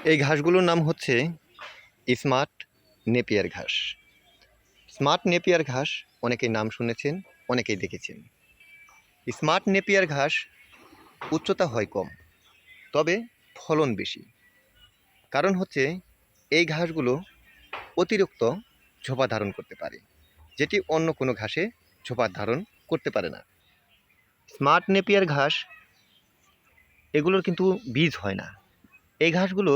এই ঘাসগুলোর নাম হচ্ছে স্মার্ট নেপিয়ার ঘাস। স্মার্ট নেপিয়ার ঘাস অনেকেই নাম শুনেছেন, অনেকেই দেখেছেন। স্মার্ট নেপিয়ার ঘাস উচ্চতা হয় কম, তবে ফলন বেশি। কারণ হচ্ছে এই ঘাসগুলো অতিরিক্ত ঝোপা ধারণ করতে পারে, যেটি অন্য কোনো ঘাসে ঝোপা ধারণ করতে পারে না। স্মার্ট নেপিয়ার ঘাস এগুলোর কিন্তু বীজ হয় না, এই ঘাসগুলো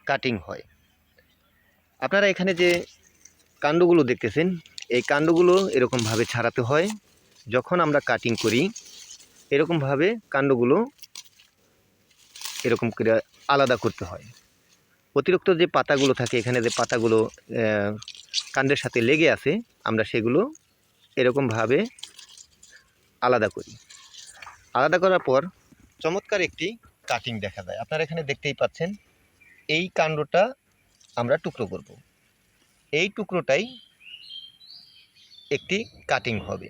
কাটিং হয়। আপনারা এখানে যে কাণ্ডগুলো দেখতেছেন, এই কাণ্ডগুলো এরকমভাবে ছাড়াতে হয়। যখন আমরা কাটিং করি এরকমভাবে কাণ্ডগুলো এরকম করে আলাদা করতে হয়। অতিরিক্ত যে পাতাগুলো থাকে, এখানে যে পাতাগুলো কাণ্ডের সাথে লেগে আছে, আমরা সেগুলো এরকমভাবে আলাদা করি। আলাদা করার পর চমৎকার একটি কাটিং দেখা যায়। আপনারা এখানে দেখতেই পাচ্ছেন, এই কাণ্ডটা আমরা টুকরো করব। এই টুকরোটাই একটি কাটিং হবে।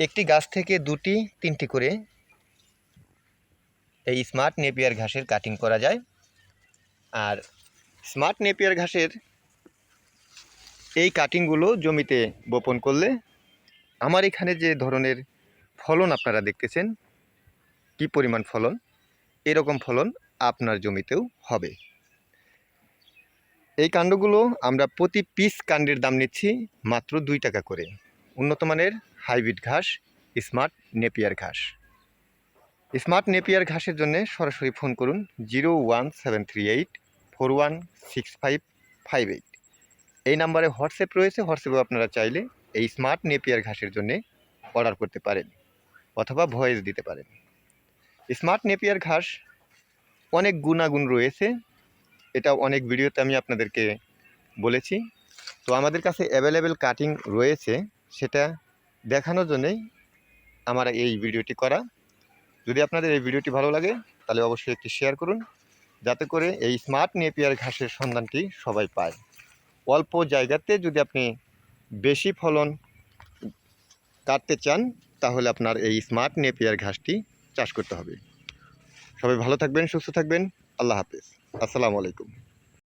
একটি গাছ থেকে 2টি 3টি করে এই স্মার্ট নেপিয়ার ঘাসের কাটিং করা যায়। আর স্মার্ট নেপিয়ার ঘাসের এই কাটিংগুলো জমিতে বপন করলে আমার এখানে যে ধরনের ফলন আপনারা দেখতেছেন, কি পরিমাণ ফলন, এরকম ফলন আপনার জমিতেও হবে। এই কাণ্ডগুলো আমরা প্রতি পিস কাণ্ডের দাম নিচ্ছি মাত্র 2 টাকা করে। উন্নত মানের হাইব্রিড ঘাস স্মার্ট নেপিয়ার ঘাস। স্মার্ট নেপিয়ার ঘাসের জন্য সরাসরি ফোন করুন 01738416558। এই নাম্বারে হোয়াটসঅ্যাপ রয়েছে, হোয়াটসঅ্যাপে আপনারা চাইলে এই স্মার্ট নেপিয়ার ঘাসের জন্য অর্ডার করতে পারেন অথবা ভয়েস দিতে পারেন। স্মার্ট নেপিয়ার ঘাস অনেক গুণাগুণ রয়েছে, এটা অনেক ভিডিওতে আমি আপনাদেরকে বলেছি। তো আমাদের কাছে অ্যাভেলেবেল কাটিং রয়েছে, সেটা দেখানোর জন্যই আমার এই ভিডিওটি করা। যদি আপনাদের এই ভিডিওটি ভালো লাগে তাহলে অবশ্যই একটি শেয়ার করুন, যাতে করে এই স্মার্ট নেপিয়ার ঘাসের সন্ধানটি সবাই পায়। অল্প জায়গাতে যদি আপনি বেশি ফলন কাটতে চান, তাহলে আপনার এই স্মার্ট নেপিয়ার ঘাসটি চাষ করতে হবে। সবাই ভালো থাকবেন, সুস্থ থাকবেন। আল্লাহ হাফেজ। আসসালামু আলাইকুম।